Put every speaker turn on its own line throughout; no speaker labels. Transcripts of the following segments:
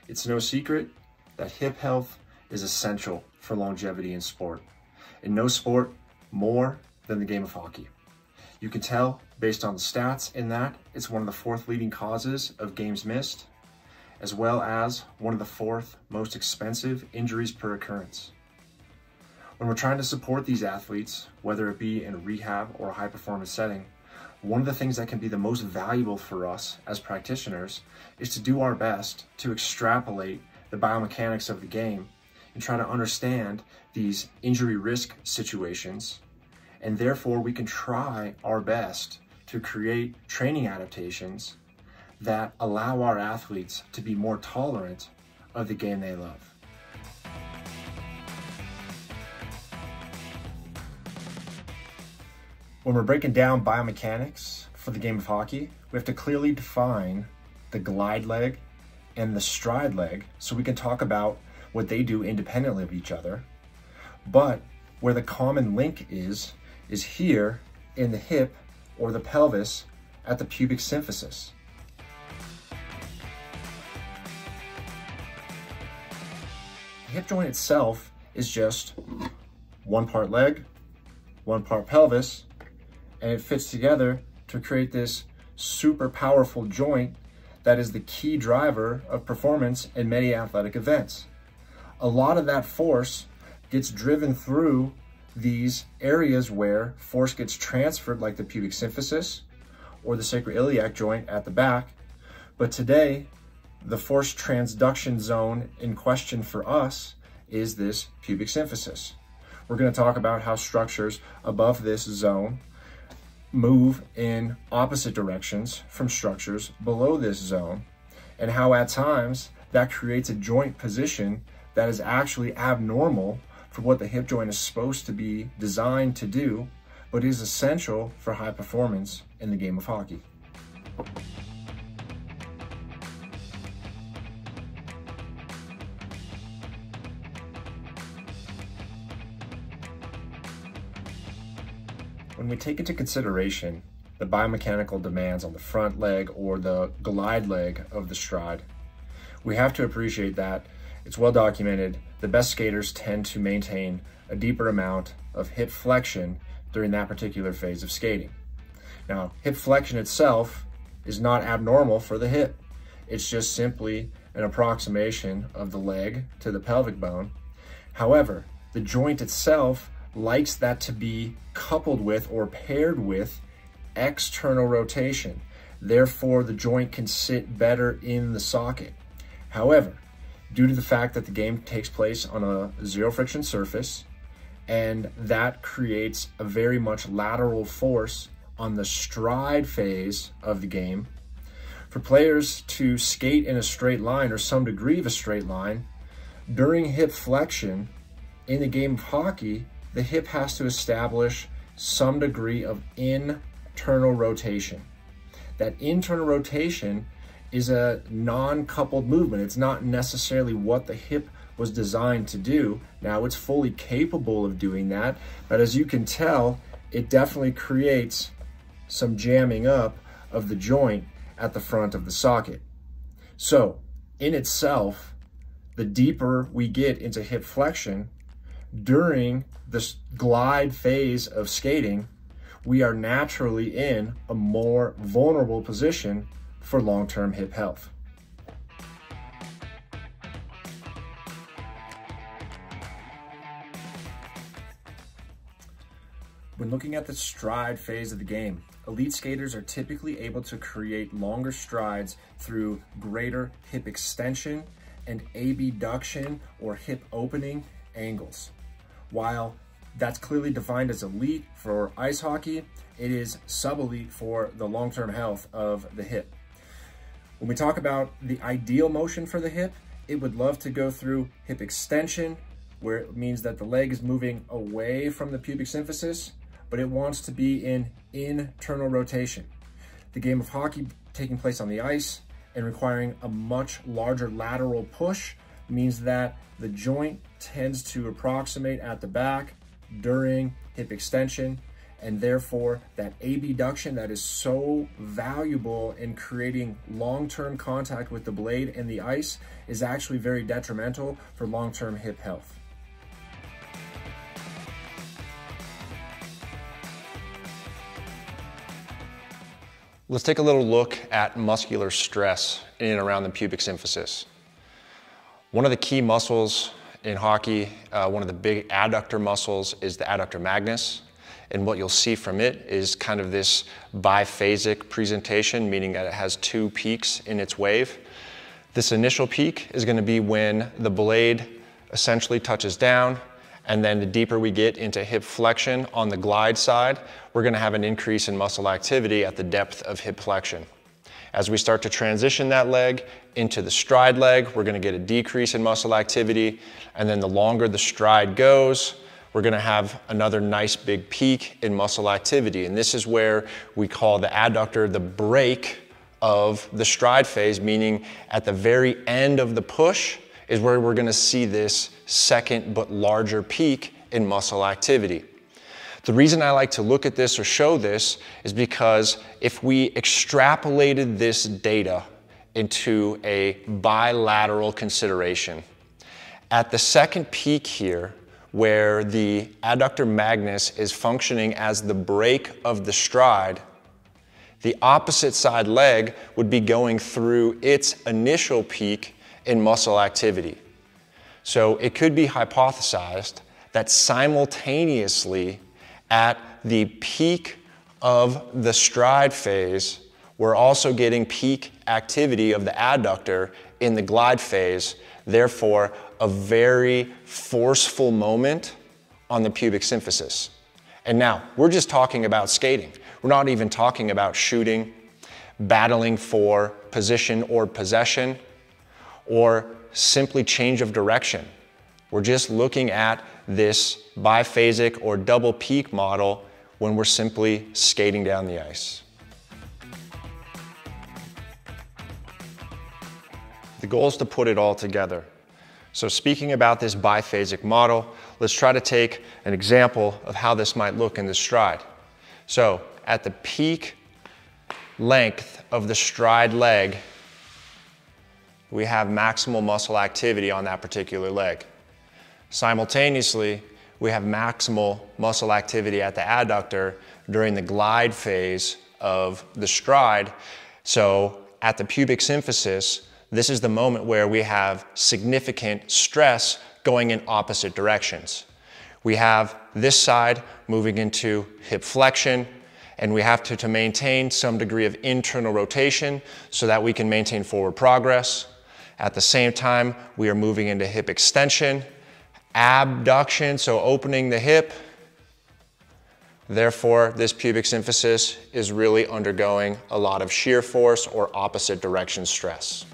It's no secret that hip health is essential for longevity in sport. In no sport more than the game of hockey. You can tell based on the stats in that it's one of the 4th leading causes of games missed, as well as one of the 4th most expensive injuries per occurrence. When we're trying to support these athletes, whether it be in a rehab or a high performance setting, one of the things that can be the most valuable for us as practitioners is to do our best to extrapolate the biomechanics of the game and try to understand these injury risk situations. And therefore we can try our best to create training adaptations that allow our athletes to be more tolerant of the game they love. When we're breaking down biomechanics for the game of hockey, we have to clearly define the glide leg and the stride leg so we can talk about what they do independently of each other. But where the common link is here in the hip or the pelvis at the pubic symphysis. The hip joint itself is just one part leg, one part pelvis, and it fits together to create this super powerful joint that is the key driver of performance in many athletic events. A lot of that force gets driven through these areas where force gets transferred, like the pubic symphysis or the sacroiliac joint at the back. But today, the force transduction zone in question for us is this pubic symphysis. We're going to talk about how structures above this zone move in opposite directions from structures below this zone, and how at times that creates a joint position that is actually abnormal for what the hip joint is supposed to be designed to do, but is essential for high performance in the game of hockey. When we take into consideration the biomechanical demands on the front leg or the glide leg of the stride, we have to appreciate that it's well documented the best skaters tend to maintain a deeper amount of hip flexion during that particular phase of skating. Now, hip flexion itself is not abnormal for the hip. It's just simply an approximation of the leg to the pelvic bone. However, the joint itself likes that to be coupled with or paired with external rotation. Therefore, the joint can sit better in the socket. However, due to the fact that the game takes place on a zero friction surface, and that creates a very much lateral force on the stride phase of the game, for players to skate in a straight line or some degree of a straight line, during hip flexion in the game of hockey, the hip has to establish some degree of internal rotation. That internal rotation is a non-coupled movement. It's not necessarily what the hip was designed to do. Now, it's fully capable of doing that, but as you can tell, it definitely creates some jamming up of the joint at the front of the socket. So, in itself, the deeper we get into hip flexion during the glide phase of skating, we are naturally in a more vulnerable position for long-term hip health. When looking at the stride phase of the game, elite skaters are typically able to create longer strides through greater hip extension and abduction or hip opening angles. While that's clearly defined as elite for ice hockey, it is sub-elite for the long-term health of the hip. When we talk about the ideal motion for the hip, it would love to go through hip extension, where it means that the leg is moving away from the pubic symphysis, but it wants to be in internal rotation. The game of hockey taking place on the ice and requiring a much larger lateral push means that the joint tends to approximate at the back during hip extension, And therefore, that abduction that is so valuable in creating long-term contact with the blade and the ice is actually very detrimental for long-term hip health.
Let's take a little look at muscular stress in and around the pubic symphysis. One of the key muscles in hockey, one of the big adductor muscles, is the adductor magnus. And what you'll see from it is kind of this biphasic presentation, meaning that it has two peaks in its wave. This initial peak is going to be when the blade essentially touches down, and then the deeper we get into hip flexion on the glide side, we're going to have an increase in muscle activity at the depth of hip flexion. As we start to transition that leg into the stride leg, we're going to get a decrease in muscle activity, and then the longer the stride goes, we're going to have another nice big peak in muscle activity. And this is where we call the adductor the break of the stride phase, meaning at the very end of the push is where we're going to see this second but larger peak in muscle activity. The reason I like to look at this or show this is because if we extrapolated this data into a bilateral consideration, at the second peak here, where the adductor magnus is functioning as the break of the stride, the opposite side leg would be going through its initial peak in muscle activity. So it could be hypothesized that simultaneously at the peak of the stride phase, we're also getting peak activity of the adductor in the glide phase, therefore a very forceful moment on the pubic symphysis. And now, we're just talking about skating. We're not even talking about shooting, battling for position or possession, or simply change of direction. We're just looking at this biphasic or double peak model when we're simply skating down the ice. The goal is to put it all together. So speaking about this biphasic model, let's try to take an example of how this might look in the stride. So at the peak length of the stride leg, we have maximal muscle activity on that particular leg. Simultaneously, we have maximal muscle activity at the adductor during the glide phase of the stride. So at the pubic symphysis, this is the moment where we have significant stress going in opposite directions. We have this side moving into hip flexion, and we have to maintain some degree of internal rotation so that we can maintain forward progress. At the same time, we are moving into hip extension, abduction, so opening the hip. Therefore, this pubic symphysis is really undergoing a lot of shear force or opposite direction stress.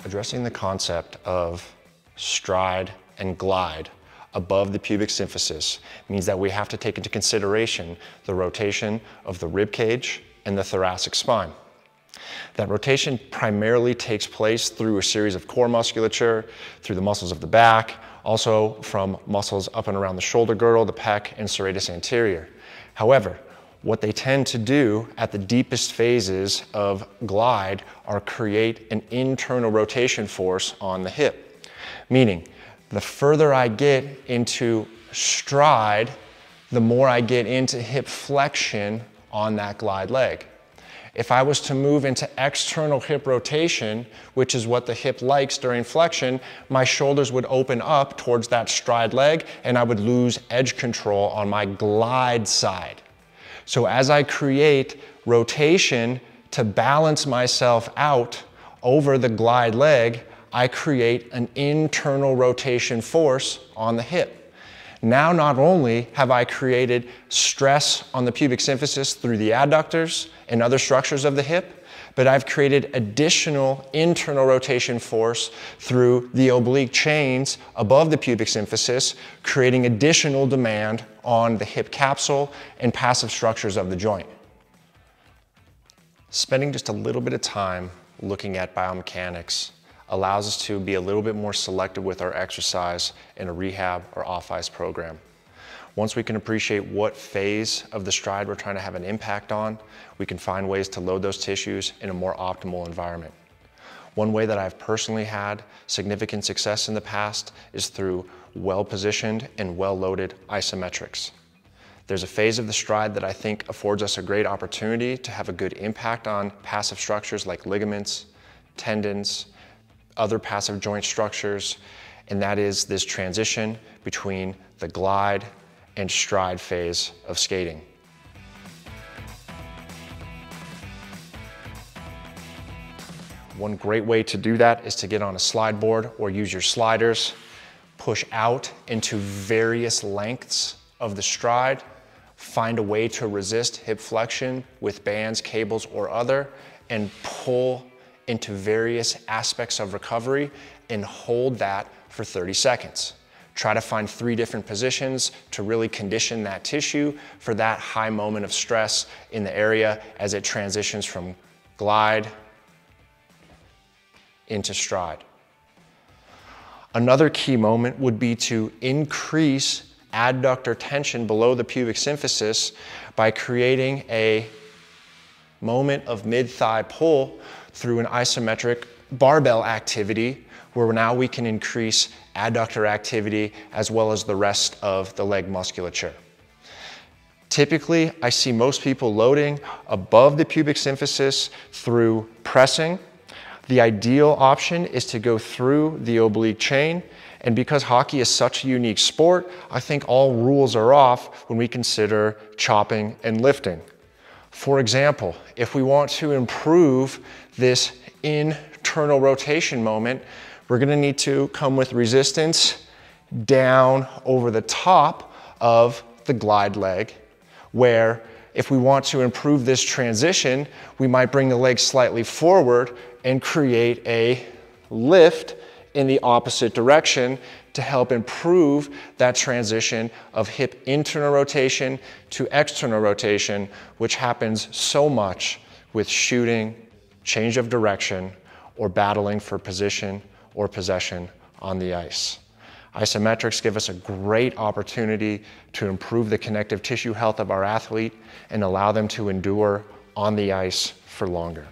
Addressing the concept of stride and glide above the pubic symphysis means that we have to take into consideration the rotation of the rib cage and the thoracic spine. That rotation primarily takes place through a series of core musculature, through the muscles of the back, also from muscles up and around the shoulder girdle, the pec, and serratus anterior. However, what they tend to do at the deepest phases of glide are create an internal rotation force on the hip. Meaning, the further I get into stride, the more I get into hip flexion on that glide leg. If I was to move into external hip rotation, which is what the hip likes during flexion, my shoulders would open up towards that stride leg and I would lose edge control on my glide side. So as I create rotation to balance myself out over the glide leg, I create an internal rotation force on the hip. Now not only have I created stress on the pubic symphysis through the adductors and other structures of the hip, but I've created additional internal rotation force through the oblique chains above the pubic symphysis, creating additional demand on the hip capsule and passive structures of the joint. Spending just a little bit of time looking at biomechanics allows us to be a little bit more selective with our exercise in a rehab or off-ice program. Once we can appreciate what phase of the stride we're trying to have an impact on, we can find ways to load those tissues in a more optimal environment. One way that I've personally had significant success in the past is through well-positioned and well-loaded isometrics. There's a phase of the stride that I think affords us a great opportunity to have a good impact on passive structures like ligaments, tendons, other passive joint structures, and that is this transition between the glide and stride phase of skating. One great way to do that is to get on a slide board or use your sliders, push out into various lengths of the stride, find a way to resist hip flexion with bands, cables, or other, and pull into various aspects of recovery and hold that for 30 seconds. Try to find 3 different positions to really condition that tissue for that high moment of stress in the area as it transitions from glide into stride. Another key moment would be to increase adductor tension below the pubic symphysis by creating a moment of mid-thigh pull through an isometric barbell activity where now we can increase adductor activity as well as the rest of the leg musculature. Typically, I see most people loading above the pubic symphysis through pressing. The ideal option is to go through the oblique chain, and because hockey is such a unique sport, I think all rules are off when we consider chopping and lifting. For example, if we want to improve this internal rotation moment, we're gonna need to come with resistance down over the top of the glide leg, where if we want to improve this transition, we might bring the leg slightly forward and create a lift in the opposite direction to help improve that transition of hip internal rotation to external rotation, which happens so much with shooting, change of direction, or battling for position or possession on the ice. Isometrics give us a great opportunity to improve the connective tissue health of our athlete and allow them to endure on the ice for longer.